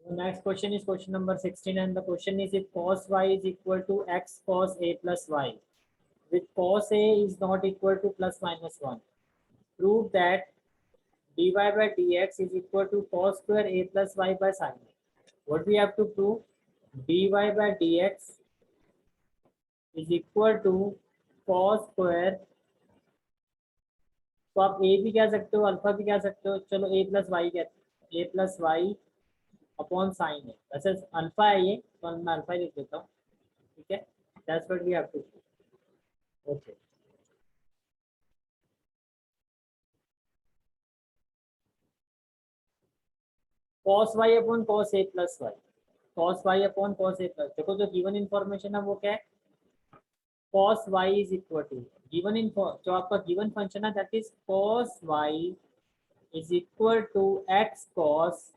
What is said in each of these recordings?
The next question is question number 16, and the question is if cos y is equal to x cos a plus y, with cos a is not equal to plus minus 1. Prove that dy by dx is equal to cos square a plus y by sin a. What we have to prove? dy by dx is equal to cos square, तो आप ए भी कह सकते हो, alpha भी कह सकते हो, चलो ए प्लस वाई कहते, ए प्लस वाई अपॉन साइन है, वैसे अल्फा है ये, तो मैं अल्फा ही लिख देता हूँ, ठीक है। That's what we have to prove. Okay, cos y upon cos a plus Y, cos y upon cos a plus, देखो जो गिवन इन्फॉर्मेशन है वो क्या है, cos y is equal to given info, जो आपका गिवन फंक्शन है that is cos y is equal to x cos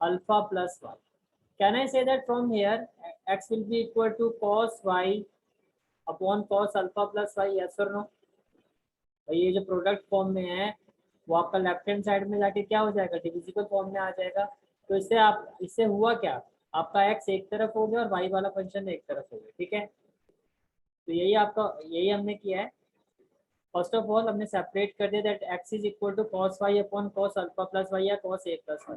alpha plus y. Can I say that from here x will be equal to cos y upon cos alpha plus y, yes or no? भाई ये जो product form में है वो आपका left hand side में जाके क्या हो जाएगा, डिविजिबल फॉर्म में आ जाएगा। तो इससे आप, इससे हुआ क्या, आपका एक्स एक तरफ हो गया और वाई वाला फंक्शन एक तरफ हो गया, ठीक है। तो यही आपका, यही हमने किया है। फर्स्ट ऑफ ऑल हमने सेपरेट कर दिया that x is equal to cos y upon cos alpha plus y या cos A plus Y,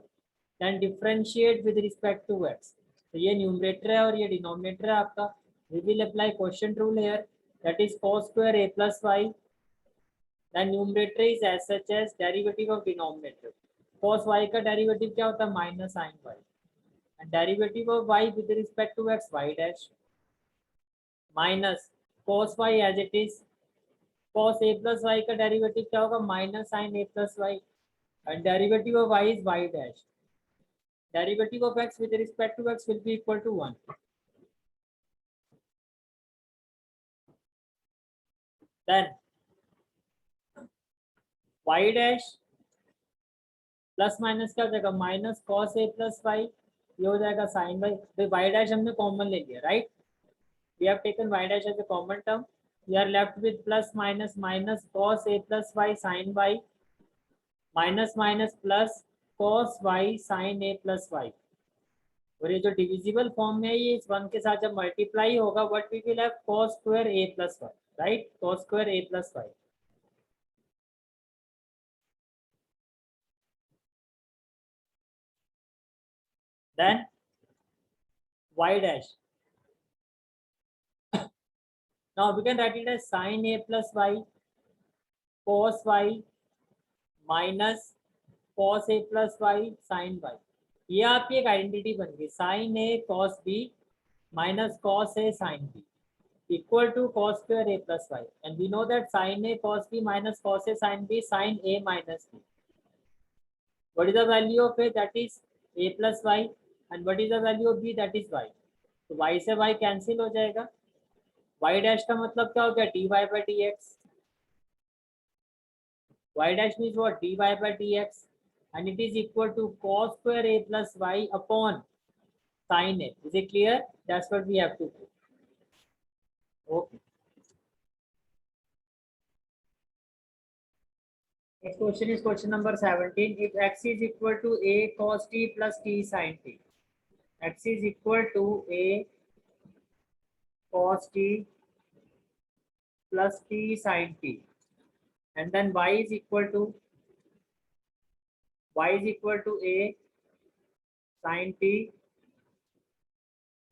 then differentiate with respect to x. तो ये न्यूमरेटर है और ये डिनोमिनेटर है आपका। We will apply quotient rule here, that is cos square a plus y. The numerator is as such as derivative of denominator. Cos y का derivative क्या होता है, minus sine y, and derivative of y with respect to x y dash minus cos y as it is. cos a plus y का derivative क्या होगा, minus sine a plus y, and derivative of y is y dash. Derivative of x with respect to x will be equal to 1. Then y dash plus minus क्या हो जाएगा, minus cos ए plus Y, ये हो जाएगा sine Y. तो Y dash हमने common ले लिया, right, we have taken Y dash as a common term, we are left with plus minus, minus cos A plus Y sine Y, minus minus plus cos Y sine A plus Y. और ये जो divisible form में है ये इस one के साथ जब मल्टीप्लाई होगा, what we will have, cos square A plus Y, right, cos square A plus Y. Then y dash, now we can write it as sin a plus y cos y minus cos a plus Y sine Y. ये आपकी एक identity बन गई, sine A cos B minus cos A sine B equal to cos square A plus Y, and we know that sine A cos B minus cos A sine B sine A minus B. What is the value of A, that is A plus Y, and what is the value of B, that is why. तो Y से Y cancel हो जाएगा, Y dash का मतलब क्या हो गया, D Y by D X, y dash means what, dy by dx, and it is equal to cos square a plus y upon sin a. Is it clear? That's what we have to do. Okay. Next question is question number 17. If x is equal to a cos t plus t sin t, x is equal to a cos t plus t sin t, and then y is equal to a sin t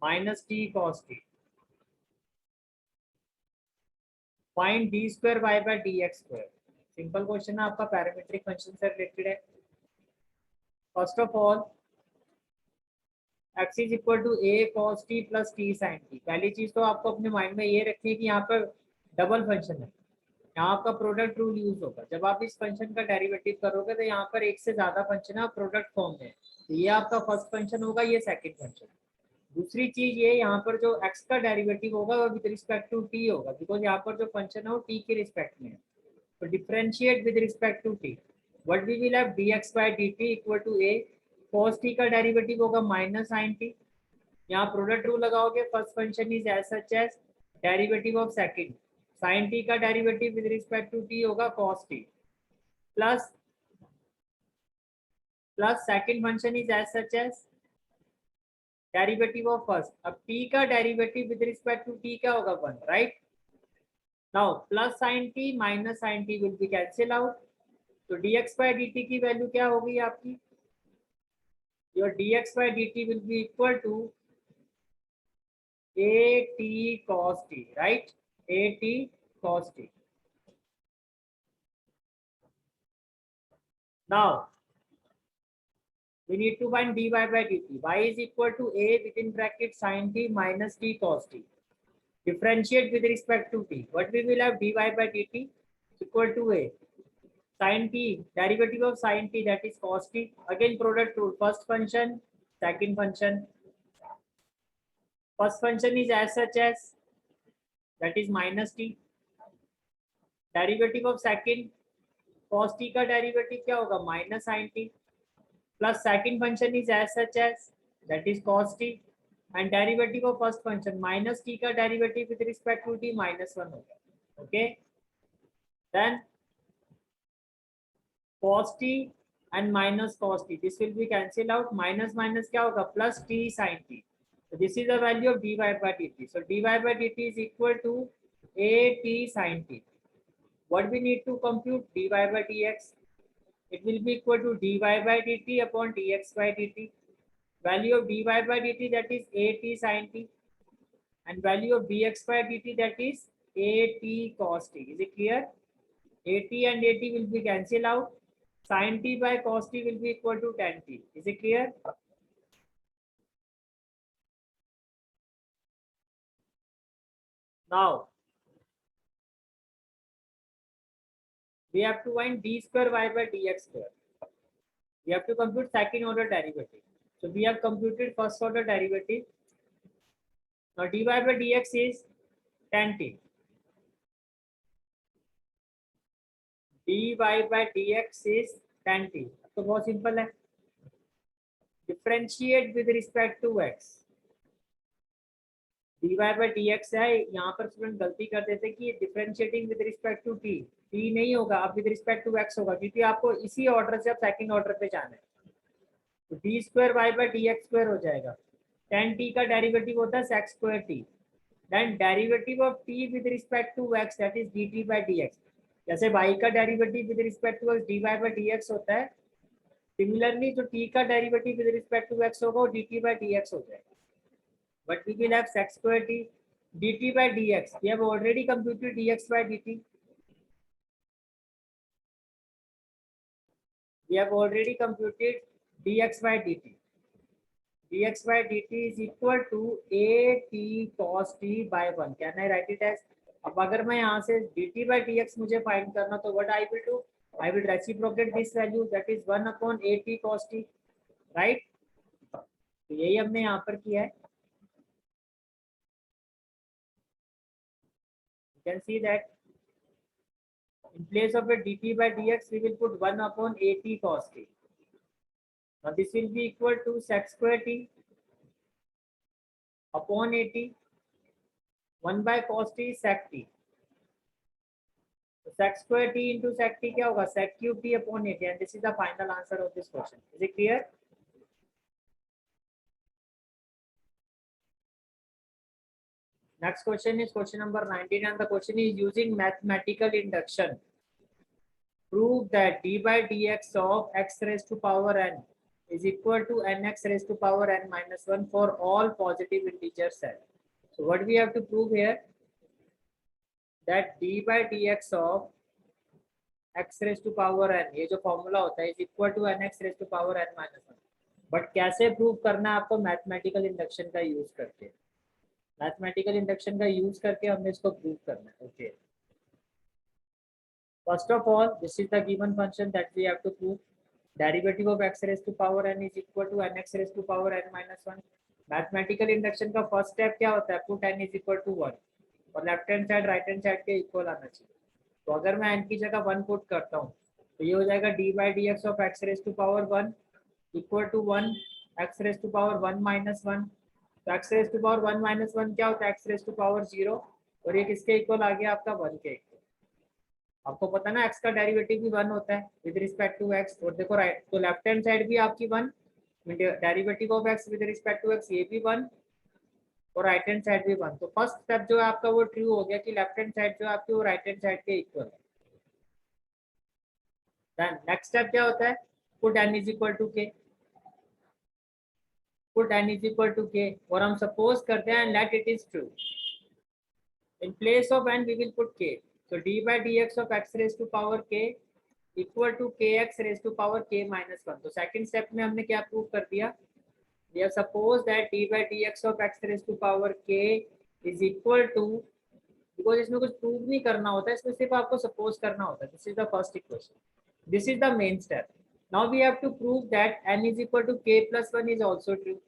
minus t cos t. Find D square Y by D X square. Simple question है आपका, parametric function से related है। First of all x इज equal to a cos t plus t sin t। पहली चीज तो आपको अपने माइंड में ये रखनी है कि यहाँ पर डबल फंक्शन है, यहाँ आपका प्रोडक्ट रूल यूज होगा। जब आप इस फंक्शन का डेरिवेटिव करोगे तो यहाँ पर एक से ज्यादा फंक्शन है प्रोडक्ट फॉर्म में, तो ये आपका फर्स्ट फंक्शन होगा, ये सेकंड फंक्शन। दूसरी चीज ये, यहाँ पर जो x का डेरिवेटिव होगा वो विद रिस्पेक्ट टू t होगा, बिकॉज यहाँ पर जो फंक्शन है वो t के रिस्पेक्ट में है। तो differentiate with respect to t, what we will have, dx by dt equal to a cos t का डेरिवेटिव होगा माइनस sin t। यहाँ प्रोडक्ट रूल लगाओगे, first function is as such as derivative of second, sin t का derivative with respect to t होगा cos t plus plus second function is as such as derivative of first. अब t का derivative with respect to t क्या होगा 1, right? Now plus sin t minus sin t will be cancel out. तो dx by dt की value क्या होगी आपकी? Your dx by dt will be equal to at cos t, right? At cos t. Now we need to find dy by dt. Y is equal to a within bracket sin t minus t cos t. Differentiate with respect to t. What we will have dy by dt equal to a sin t, derivative of sin t, that is cos t. Again product rule, first function, second function. First function is as such as, that is minus t. Derivative of second, cos t का derivative क्या होगा? Minus sin t. Plus second function is as such as, that is cos t. And derivative of first function, minus t का derivative with respect to t minus 1 होगा. Okay. Then cos t and minus cos t, this will be cancelled out. Minus minus क्या होगा? Plus t sin t. So this is the value of dy by dt. So dy by dt is equal to a t sin t. What we need to compute? Dy by dx. It will be equal to dy by dt upon dx by dt. Value of dy by dt, that is a t sin t, and value of dx by dt, that is a t cos t. Is it clear? A t and a t will be cancelled out. Sin t by cos t will be equal to tan t. Is it clear? Now we have to find d square y by dx square. We have to compute second order derivative. So we have computed first order derivative. Now dy by dx is tan t. dy by dx is tan t. तो बहुत simple है. Differentiate with respect to x. dy by dx है, यहाँ पर student गलती कर देते कि differentiating with respect to t, t नहीं होगा, अब विद रिस्पेक्ट टू x होगा, क्योंकि आपको इसी ऑर्डर से अब सेकंड ऑर्डर पे जाना है. तो D square Y by D X square हो जाएगा. tan t का डेरिवेटिव होता है sec square t. Then derivative of t with respect to x, that is dt by dx. जैसे y का derivative with respect to x dy by dx होता है, similarly जो t का derivative with respect to x होगा वो dt by dx हो जाएगा. But we will have sec square t dt by dx. We have already computed dx by dt. We have already computed dx by dt. dx by dt is equal to a t cos t by 1. Can I write it as? अब अगर मैं यहाँ से dt by dx मुझे find करना, तो what I will do? I will reciprocate this value, that is 1 upon a t cos t, right? तो यही हमने यहाँ पर किया है. You can see that in place of a dt by dx, we will put 1 upon at cos t. Now this will be equal to sec square t upon at. 1 by cos t is sec t. So sec square t into sec t क्या होगा? Sec cube t upon at. And this is the final answer of this question. Is it clear? Next question is question number 19, and the question is using mathematical induction. Prove that d by dx of x raised to power n is equal to nx raised to power n minus 1 for all positive integer set. So what we have to prove here? That d by dx of x raised to power n, ये जो formula होता है, is equal to nx raised to power n minus 1. But कैसे prove करना है आपको? Mathematical induction का use करके. मैथमेटिकल इंडक्शन का यूज करके हमने इसको प्रूव करना है. Okay, first of all this is the given function that we have to prove. Derivative of x raise to power n is equal to nx raise to power n minus 1. Mathematical induction का first step क्या होता है? Put n is equal to 1 और left hand side right hand side के equal आना चाहिए. तो अगर मैं n की जगह 1 पुट करता हूँ तो ये हो जाएगा d by D X of x raise to power 1 equal to 1 x raise to power 1 minus 1. तो x raise to power 1 minus 1 क्या होता है? x रेज़ टू पावर 0, और ये किसके इक्वल आ गया? आपका 1 के इक्वल. आपको पता ना x का डेरिवेटिव भी 1 होता है विद रिस्पेक्ट टू x, और देखो राइट तो लेफ्ट हैंड साइड भी आपकी 1, derivative of x with respect to x ये भी 1 और राइट हैंड साइड भी 1। तो फर्स्ट स्टेप जो है आपका वो ट्रू हो गया कि लेफ्ट हैंड साइड जो है आपकी वो राइट हैंड साइड के इक्वल है। देन नेक्स्ट स्टेप क्या होता है, put n is equal to k, put n is equal to k और हम सपोज करते हैं let it is true. In place of n, we will put k. So d by dx of x raised to power k equal to kx raised to power k minus 1. तो second step में हमने क्या prove कर दिया, we have supposed that d by dx of x raised to power k is equal to, because इसमें कुछ prove नहीं करना होता है, इसमें सिर्फ आपको सपोज करना होता है। This is the first equation. This is the main step. Now we have to prove that n is equal to k plus 1 is also true.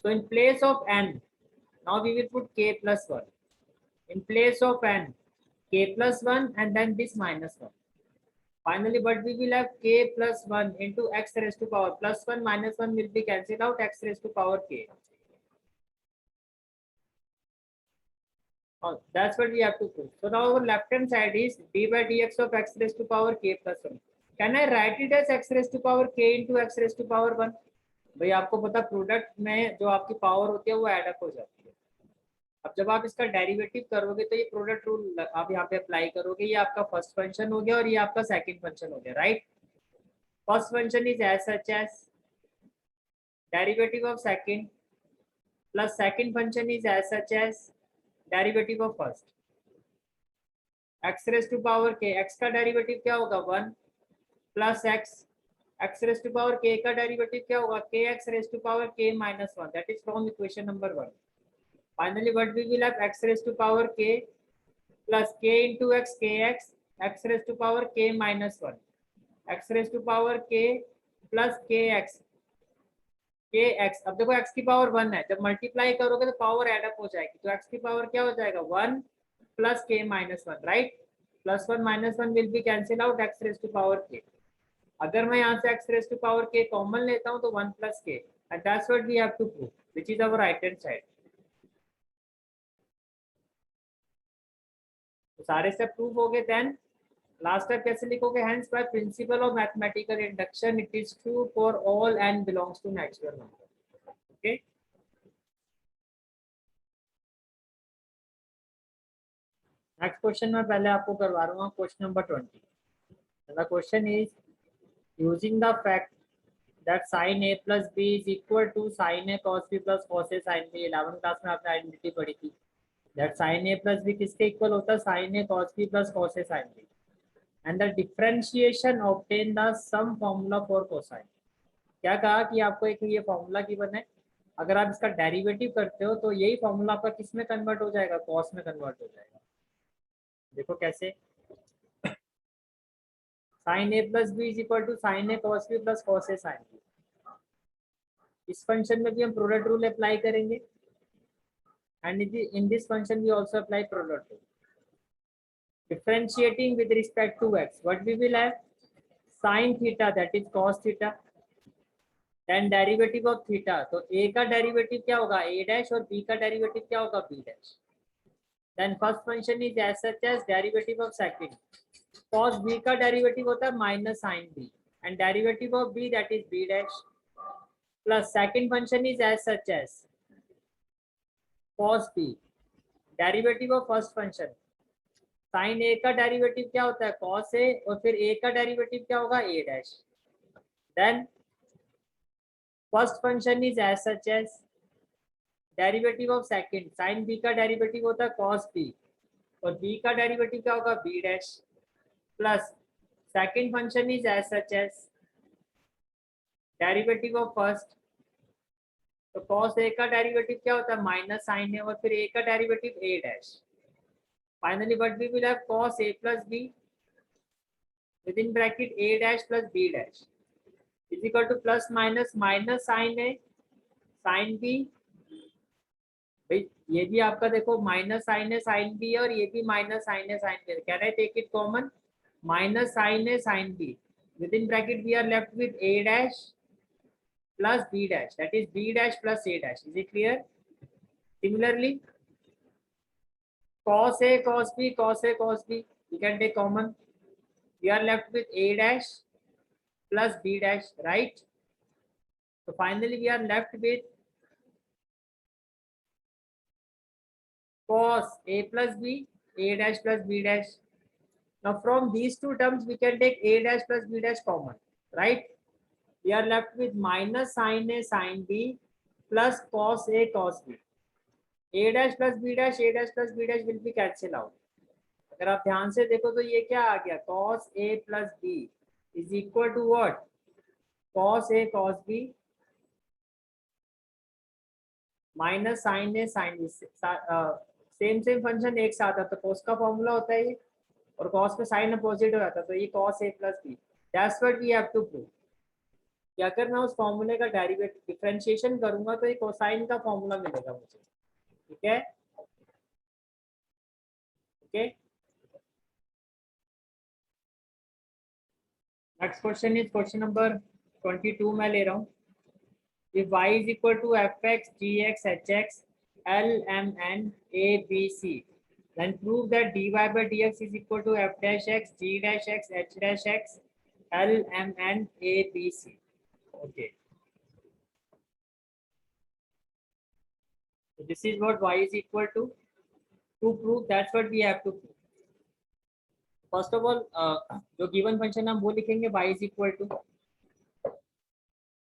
So in place of n, now we will put k plus 1. In place of n, k plus 1 and then this minus 1. Finally, but we will have k plus 1 into x raised to power plus 1 minus 1 will be cancelled out, x raised to power k. Oh, that's what we have to prove. So now our left hand side is d by dx of x raised to power k plus 1. Can I write it as x raised to power k into x raised to power 1? भाई आपको पता product में जो आपकी power होती है वो add up हो जाती है। अब जब आप इसका डेरिवेटिव करोगे तो ये प्रोडक्ट रूल आप यहाँ पे अप्लाई करोगे, ये आपका फर्स्ट फंक्शन हो गया और ये आपका सेकंड फंक्शन हो गया, right. First function is as such as derivative of second plus second function is as such as derivative of first. X raise to power K, X का डेरिवेटिव क्या होगा 1 plus X raise to power K का derivative क्या होगा K X raise to power K minus 1, that is from equation number 1। Finally, what we will have x raised to power k plus k into x kx, x raised to power k minus 1, x raised to power k plus kx, kx। अब देखो x की power 1 है, जब multiply करोगे तो power add up हो जाएगी, तो x की पावर क्या हो जाएगा 1 plus k minus 1, right. Plus 1 minus 1 will be cancel out, x raise to power k। अगर मैं यहाँ से x raise to power k common लेता हूँ तो 1 plus k, and that's what we have to prove, which is our right hand side. तो सारे step prove हो गए। देन लास्ट स्टेप कैसे लिखोगे, hence by principle of mathematical induction it is true for all n belongs to natural number. Okay, next question में पहले आपको करवा रहा हूँ question number 20। The question is using the fact that sin a plus b is equal to sin a cos b plus cos a sin b। 11th class में आपने identity पढ़ी थी that sin a plus b किसके equal होता है, sin a cos b plus cos a sin b, and the differentiation obtain the sum formula for cosine। क्या कहा कि आपको एक ये फॉर्मूला गिवन है, अगर आप इसका डेरिवेटिव करते हो तो यही फॉर्मूला आपका किस में कन्वर्ट हो जाएगा, कॉस में कन्वर्ट हो जाएगा। देखो कैसे, sin a plus b is equal to sin a cos b plus cos a sin b। इस फंक्शन में भी हम प्रोडक्ट रूल अप्लाई करेंगे, and in this function we also apply product rule. Differentiating with respect to x, what we will have, sin theta that is cos theta, then derivative of theta, तो a का derivative क्या होगा a dash और b का derivative क्या होगा b dash. then first function is as such as derivative of second, cos b का derivative होता है minus sin b, and derivative of b that is b dash, plus second function is as such as cos b, derivative of first function sine a का derivative क्या होता है cos A, और फिर ए का डेरिवेटिव क्या होगा a dash. Then first function is as such as derivative of second, sine b का डेरिवेटिव होता है कॉस बी और बी का डेरिवेटिव क्या होगा b dash, plus second function is as such as derivative of first, तो cos a का derivative क्या होता है माइनस साइन ए और फिर ए का derivative A dash. Finally, what we will have cos a plus b within bracket a dash plus b dash is equal to plus minus minus sin a sin b। भाई ये भी आपका देखो minus sine A sine B और ये भी minus sine A sine B, can I take it common, minus sine A sine B within bracket we are left with a dash plus b dash, that is b dash plus a dash। Is it clear? Similarly, cos a cos b cos a cos b, you can take common, We are left with a dash plus b dash, right? So finally we are left with cos a plus b, a dash plus b dash. Now from these two terms we can take a dash plus b dash common, right? We are left with minus sin a sin b plus cos a cos b. A dash plus b dash, a dash plus b dash will be cancel out. अगर आप ध्यान से देखो तो ये क्या आ गया, cos a plus b is equal to what? Cos a cos b minus sine A sine B. Same same function एक साथ आता तो cos का फॉर्मूला होता है ये, और cos पे साइन अपोजिट हो जाता तो ये cos a plus b. That's what we have to prove. कि अगर मैं उस फॉर्मूले का डेरिवेटिव डिफरेंशिएशन करूंगा तो ये कोसाइन का फॉर्मूला मिलेगा मुझे. ठीक है, okay. Next question is question number 22 मैं ले रहा हूँ. If y is equal to fx, gx, hx, L, M, N, A, B, C, then prove that dy by dx is equal to f dash x, g dash x, h dash x, L, M, N, A, B, C. Okay. So this is what y is equal to. To prove, that's what we have to prove. First of all, जो given function हम वो लिखेंगे y is equal to.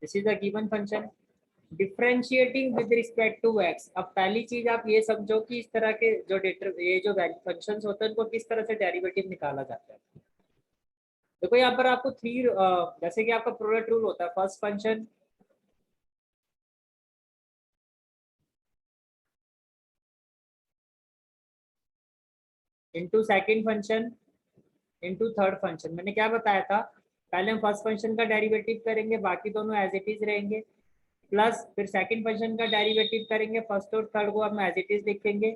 This is the given function. Differentiating with respect to x. अब पहली चीज आप ये समझो कि इस तरह के जो ये जो फंक्शंस होते हैं उनको किस तरह से डेरिवेटिव निकाला जाता है. देखो यहाँ पर आपको थ्री, जैसे कि आपका प्रोडक्ट रूल होता है. First function into second function into third function. मैंने क्या बताया था, पहले हम फर्स्ट फंक्शन का डेरिवेटिव करेंगे, बाकी दोनों एज इट इज रहेंगे, प्लस फिर सेकंड फंक्शन का डेरिवेटिव करेंगे, फर्स्ट और थर्ड को हम एज इट इज लिखेंगे,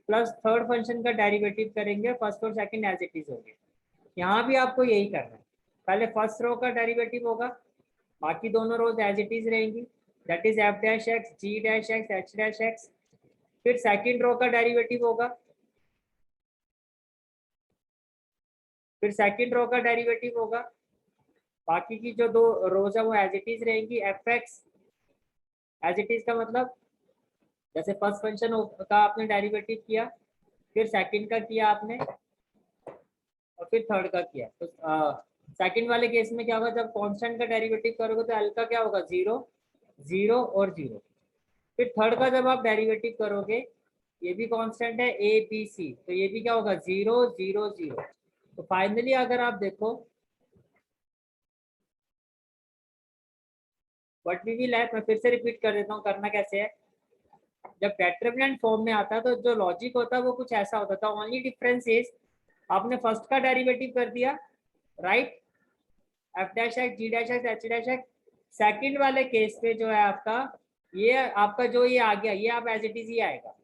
प्लस थर्ड फंक्शन का डेरिवेटिव करेंगे, फर्स्ट और सेकंड एज इट इज होंगे. यहाँ भी आपको यही करना है. पहले फर्स्ट रो का डेरिवेटिव होगा, बाकी दोनों रोज एज इट इज रहेंगी, that is F dash x, ji dash x, H dash x. फिर सेकंड रो का डेरिवेटिव होगा, फिर सेकंड रो का डेरिवेटिव होगा, बाकी की जो दो रोज है वो एज इट इज रहेंगी. F X as it is का मतलब जैसे फर्स्ट फंक्शन का आपने डेरिवेटिव किया, फिर सेकंड का किया आपने, और फिर थर्ड का किया. तो सेकंड वाले केस में क्या होगा, जब कांस्टेंट का डेरिवेटिव करोगे तो एल का क्या होगा, 0 0 और 0. फिर थर्ड का जब आप डेरिवेटिव करोगे, ये भी कांस्टेंट है ए बी सी, तो ये भी क्या होगा, 0 0 0. तो फाइनली अगर आप देखो व्हाट वी विल हैव, मैं फिर से रिपीट कर देता हूँ करना कैसे है. जब डेटर्मिनेंट फॉर्म में आता है तो जो लॉजिक होता है वो कुछ ऐसा होता था. ओनली डिफरेंस इज आपने फर्स्ट का डेरिवेटिव कर दिया, राइट, एफ डैश एक्स, जी dash x, H dash x. Second वाले केस पे जो है आपका, ये आपका जो ये आ गया, ये आप एज इट इज ही आएगा,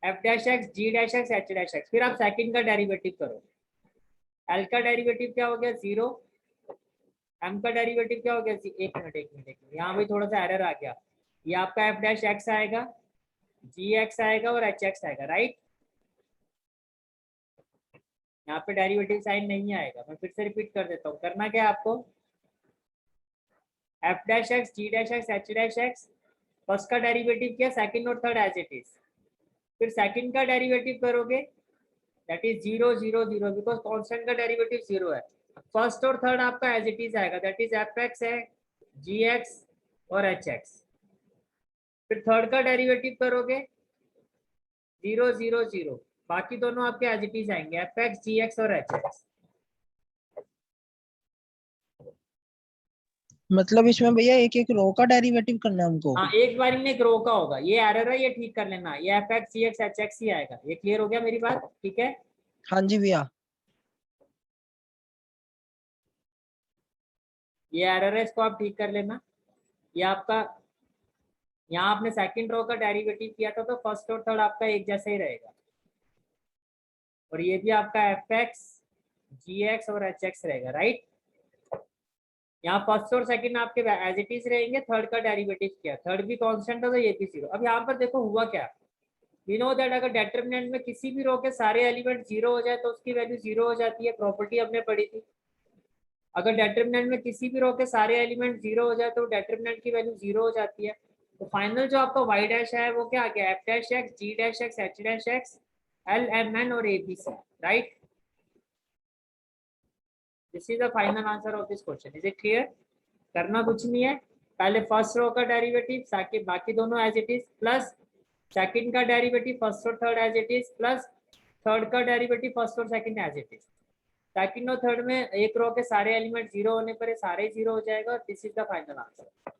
एफ डैश एक्स, जी dash x, H dash x. फिर आप सेकंड का डेरिवेटिव करो, एल का डेरिवेटिव क्या हो गया, 0, एम का डेरिवेटिव क्या हो गया, एक मिनट, यहाँ भी थोड़ा सा एरर आ गया. ये आपका एफ डैश एक्स आएगा, जी एक्स आएगा और एच एक्स आएगा, राइट. यहाँ पे डेरिवेटिव साइन नहीं आएगा. मैं फिर से रिपीट कर देता हूँ, करना क्या है आपको, एफ डैश एक्स, जी dash x, H dash x, first का डेरिवेटिव किया, सेकंड और थर्ड एज इट इज. फिर सेकंड का डेरिवेटिव करोगे, दैट इज 0 0 0, बिकॉज कांस्टेंट का डेरिवेटिव 0 है. फर्स्ट और थर्ड आपका एज इट इज आएगा, दैट इज एफ एक्स है, जी एक्स और एच एक्स. फिर थर्ड का डेरिवेटिव करोगे 0 0 0, बाकी दोनों आपके एज इट इज आएंगे, एफ एक्स, जी एक्स और एच एक्स. मतलब इसमें भैया एक एक रो का डेरिवेटिव करना है हमको? हाँ, एक बार में एक रो का होगा. ये एरर है, ये ठीक कर लेना. ये एफ एक्स, जी एक्स, एच एक्स ही आएगा. ये क्लियर हो गया मेरी बात, ठीक है. हाँ जी भैया. ये एरर है, इसको आप ठीक कर लेना. ये आपका, यहाँ आपने सेकंड रो का डेरिवेटिव किया था तो फर्स्ट और थर्ड आपका एक जैसा ही रहेगा, और ये भी आपका एफ एक्स, जी एक्स और एच एक्स रहेगा, राइट. यहाँ फर्स्ट और सेकंड आपके एज इट इज रहेंगे, थर्ड का डेरिवेटिव किया, थर्ड भी कांस्टेंट था तो ये भी 0. अब यहाँ पर देखो हुआ क्या, वी नो दैट अगर डेटर्मिनेंट में किसी भी रो के सारे एलिमेंट 0 हो जाए तो उसकी वैल्यू 0 हो जाती है. प्रॉपर्टी हमने पढ़ी थी. अगर डिटरमिनेंट में किसी भी रो के सारे एलिमेंट 0 हो जाए तो डिटरमिनेंट की वैल्यू 0 हो जाती है। तो फाइनल जो आपका y डैश है वो क्या आ गया, f dash x, g dash x, h dash x, l m n और a b c, right. This is the final answer of this question. Is it clear? करना कुछ नहीं है, पहले फर्स्ट रो का डेरिवेटिव बाकी दोनों as it is, plus second का डेरिवेटिव फर्स्ट और third as it is, plus third का डेरिवेटिव फर्स्ट और second as it is. Second और थर्ड में एक रो के सारे एलिमेंट 0 होने पर सारे 0 हो जाएगा। This is the final answer.